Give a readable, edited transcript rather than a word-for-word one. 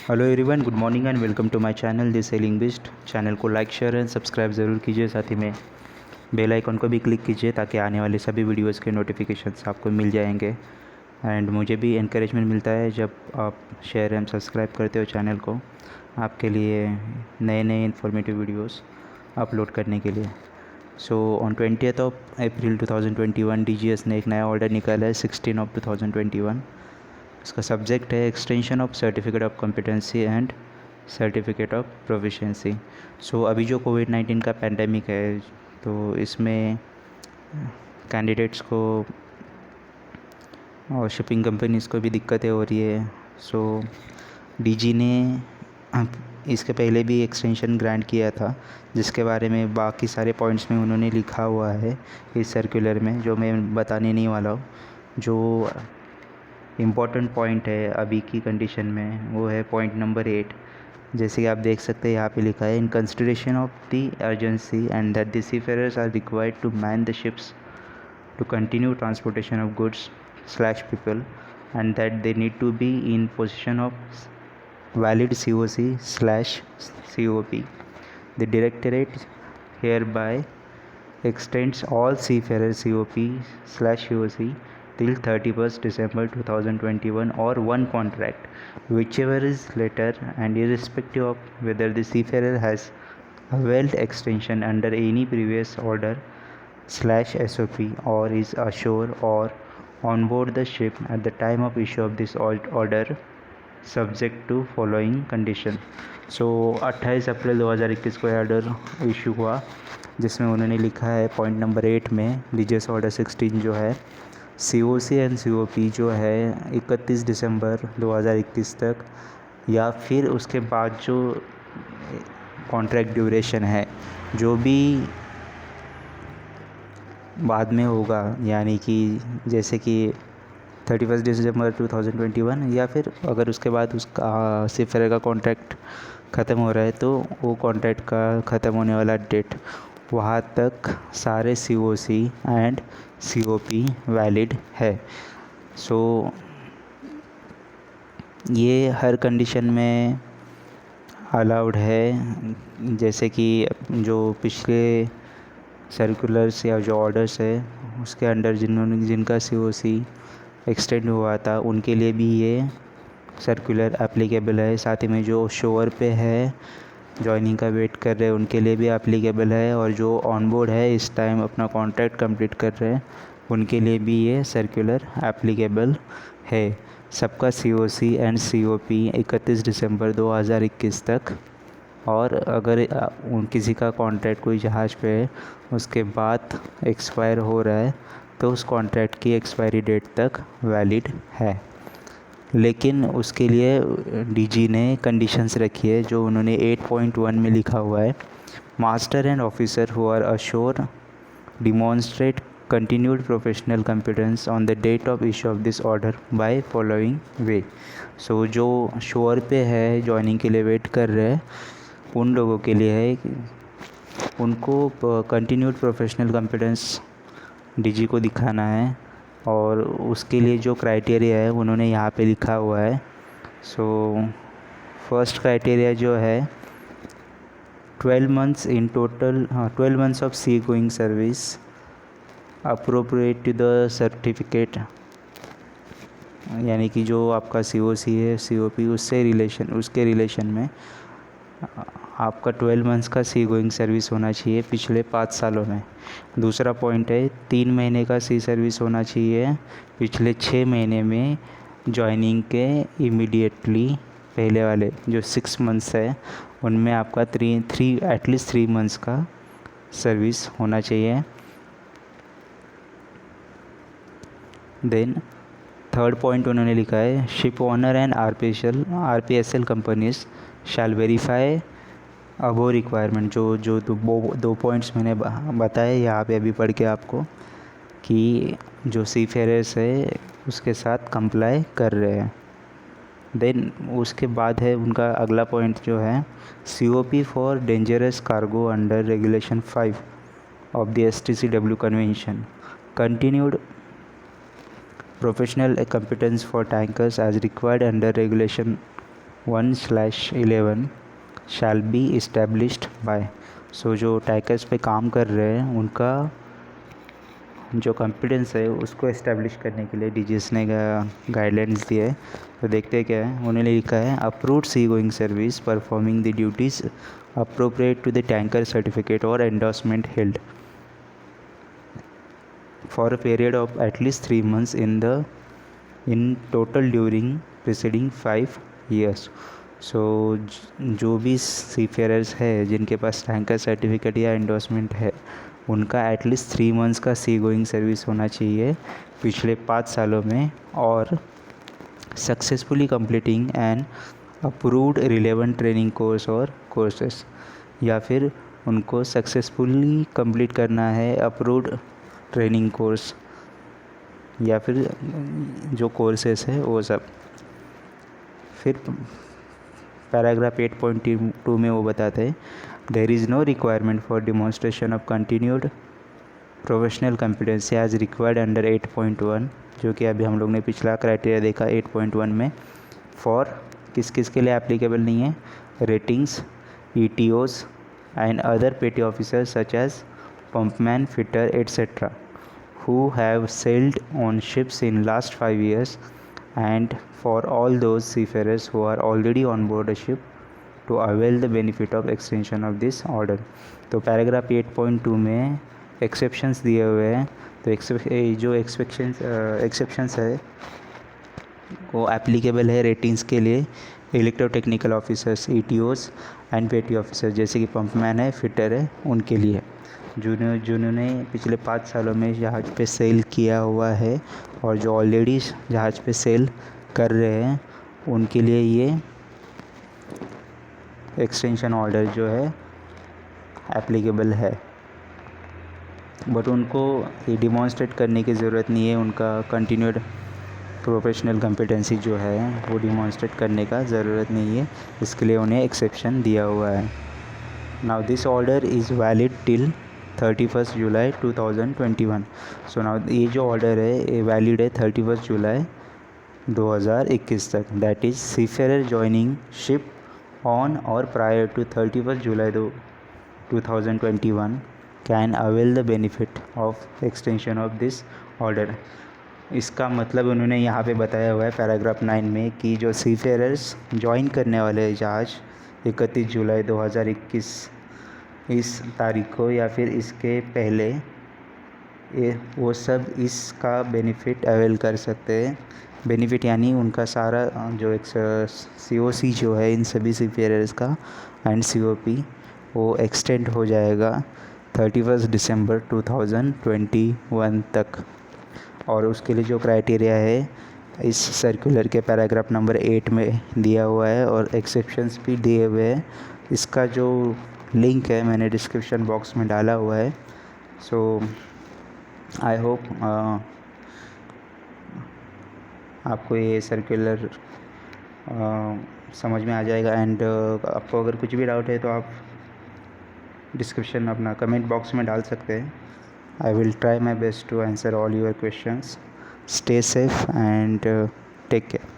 Hello everyone, good morning and welcome to my channel this selling beast. Channel को like share and subscribe ज़रूर कीजिए, साथ ही में bell icon को भी क्लिक कीजिए ताकि आने वाले सभी वीडियोस के नोटिफिकेशंस आपको मिल जाएंगे। एंड मुझे भी इनकरेजमेंट मिलता है जब आप शेयर एंड सब्सक्राइब करते हो चैनल को, आपके लिए नए नए इन्फॉर्मेटिव वीडियोस अपलोड करने के लिए। So on 20th of April 2021 DGS ने एक नया ऑर्डर निकाला है 16 ऑफ 2021। इसका सब्जेक्ट है extension of certificate of competency and certificate of proficiency. So अभी जो कोविड-19 का पैंडेमिक है, तो इसमें कैंडिडेट्स को और शिपिंग कंपनीज़ को भी दिक्कतें हो रही है। सो डीजी ने इसके पहले भी एक्सटेंशन ग्रांट किया था, जिसके बारे में बाकी सारे पॉइंट्स में उन्होंने लिखा हुआ है इस सर्कुलर में, जो मैं बताने नहीं वाला हूँ। जो इम्पॉर्टेंट पॉइंट है अभी की कंडीशन में, वो है पॉइंट नंबर 8। जैसे कि आप देख सकते हैं, यहाँ पे लिखा है, in consideration of the urgency and that the seafarers are required to man the ships to continue transportation of goods/people and that they need to be in possession of valid COC/COP. The Directorate hereby extends all seafarer COP/COC till 31st December 2021 or one contract, whichever is later, and irrespective of whether the seafarer has availed extension under any previous order/SOP or is ashore or on board the ship at the time of issue of this order subject to following condition. सो 28 अप्रैल 2021 को order issue हुआ, जिसमें उन्होंने लिखा है point number 8 में, DGS order 16 जो है COC and COP जो है 31 दिसंबर 2021 तक या फिर उसके बाद जो कॉन्ट्रैक्ट ड्यूरेशन है, जो भी बाद में होगा, यानी कि जैसे कि 31 दिसंबर 2021 या फिर अगर उसके बाद उसका सीफेयर का कॉन्ट्रैक्ट ख़त्म हो रहा है, तो वो कॉन्ट्रैक्ट का ख़त्म होने वाला डेट, वहाँ तक सारे COC एंड COP वैलिड है। सो ये हर कंडीशन में अलाउड है। जैसे कि जो पिछले सर्कुलर्स या जो ऑर्डर्स है, उसके अंडर जिनका COC एक्सटेंड हुआ था, उनके लिए भी ये सर्कुलर एप्लीकेबल है। साथ ही में जो शोर पे है, जॉइनिंग का वेट कर रहे हैं, उनके लिए भी एप्लीकेबल है। और जो ऑन बोर्ड है, इस टाइम अपना कॉन्ट्रैक्ट कंप्लीट कर रहे हैं, उनके लिए भी ये सर्कुलर एप्लीकेबल है। सबका COC एंड COP 31 दिसंबर 2021 तक। और अगर किसी का कॉन्ट्रैक्ट कोई जहाज़ पे है, उसके बाद एक्सपायर हो रहा है, तो उस कॉन्ट्रैक्ट की एक्सपायरी डेट तक वैलिड है। लेकिन उसके लिए डीजी ने कंडीशंस रखी है, जो उन्होंने 8.1 में लिखा हुआ है। Master and officer who are assure demonstrate continued professional competence on the date of issue of this order by following way. सो जो शोर पे है, जॉइनिंग के लिए वेट कर रहे हैं, उन लोगों के लिए है कि उनको कंटिन्यूड प्रोफेशनल कॉम्पिटेंस डीजी को दिखाना है। और उसके लिए जो क्राइटेरिया है, उन्होंने यहाँ पे लिखा हुआ है। सो फर्स्ट क्राइटेरिया जो है 12 months in total, 12 months of sea going service appropriate to the certificate, यानी कि जो आपका COC है, COP, उसके रिलेशन में आपका 12 मंथ्स का सी गोइंग सर्विस होना चाहिए पिछले 5 सालों में। दूसरा पॉइंट है 3 महीने का सी सर्विस होना चाहिए पिछले 6 महीने में, जॉइनिंग के इमीडिएटली पहले वाले जो 6 मंथ्स है, उनमें आपका एटलीस्ट 3 मंथ्स का सर्विस होना चाहिए। देन थर्ड पॉइंट उन्होंने लिखा है, ship owner and RPSL companies shall verify above requirement. जो दो पॉइंट्स मैंने बताए यहाँ पे अभी पढ़ के आपको, कि जो सीफेयरर्स है उसके साथ कंप्लाई कर रहे हैं। देन उसके बाद है उनका अगला पॉइंट जो है, COP for dangerous cargo under regulation 5 of the STCW convention continued professional competence for tankers as required under regulation 1/11 shall be established by। सो जो टैंकर्स पे काम कर रहे हैं उनका जो कॉम्पिटेंस है उसको इस्टेब्लिश करने के लिए डीजीएस ने गाइडलाइंस दिए है। तो देखते हैं क्या है। उन्होंने लिखा है approved sea going service performing the duties appropriate to the tanker certificate और endorsement held for a period of at least 3 months in total during preceding 5 years। So जो भी सीफेयरर्स है जिनके पास टैंकर सर्टिफिकेट या एंडोर्समेंट है उनका एटलीस्ट 3 months का सी गोइंग सर्विस होना चाहिए पिछले 5 सालों में, और successfully completing an approved relevant training course और कोर्सेस, या फिर उनको सक्सेसफुली कंप्लीट करना है अप्रूव्ड ट्रेनिंग कोर्स या फिर जो कोर्सेस है वो सब। फिर पैराग्राफ 8.2 में वो बताते हैं there is no requirement for demonstration of continued professional competency as required under 8.1, जो कि अभी हम लोग ने पिछला क्राइटेरिया देखा 8.1 में। फॉर किस किस के लिए एप्लीकेबल नहीं है, ratings, ETOs and other petty officers such as pumpman, fitter et cetera who have sailed on ships in last 5 years, and for all those seafarers who are already on board a ship to avail the benefit of extension of this order। तो paragraph 8.2 में exceptions दिए हुए हैं। तो जो exceptions है वो applicable है रेटिंग्स के लिए, इलेक्ट्रोटेक्निकल ऑफिसर्स, ETOs एंड पेटी ऑफिसर जैसे कि पंपमैन है, फिटर है, उनके लिए जिन्होंने पिछले 5 सालों में जहाज़ पे सेल किया हुआ है और जो ऑलरेडी जहाज़ पे सेल कर रहे हैं उनके लिए ये एक्सटेंशन ऑर्डर जो है एप्लीकेबल है। बट उनको ये डिमॉन्स्ट्रेट करने की ज़रूरत नहीं है, उनका कंटिन्यूड प्रोफेशनल कॉम्पिटेंसी जो है वो डिमॉन्स्ट्रेट करने का ज़रूरत नहीं है, इसके लिए उन्हें एक्सेप्शन दिया हुआ है। Now this order is valid till 31 July 2021। So now ये जो ऑर्डर है ये वैलिड है 31 जुलाई 2021 तक। That is seafarer joining ship on और prior to 31 July 2021 can avail the benefit of extension of this order. इसका मतलब उन्होंने यहाँ पे बताया हुआ है पैराग्राफ 9 में कि जो सीफेयरर्स ज्वाइन करने वाले जहाज़ 31 जुलाई 2021 इस तारीख को या फिर इसके पहले वो सब इसका बेनिफिट अवेल कर सकते हैं। बेनिफिट यानी उनका सारा जो एक COC जो है इन सभी सीफेयरर्स का एंड COP वो एक्सटेंड हो जाएगा 31 दिसंबर 2021 तक। और उसके लिए जो क्राइटेरिया है इस सर्कुलर के पैराग्राफ नंबर 8 में दिया हुआ है और एक्सेप्शंस भी दिए हुए हैं। इसका जो लिंक है मैंने डिस्क्रिप्शन बॉक्स में डाला हुआ है। सो आई होप आपको ये सर्कुलर समझ में आ जाएगा। एंड आपको अगर कुछ भी डाउट है तो आप डिस्क्रिप्शन अपना कमेंट बॉक्स में डाल सकते हैं। I will try my best to answer all your questions. Stay safe and take care.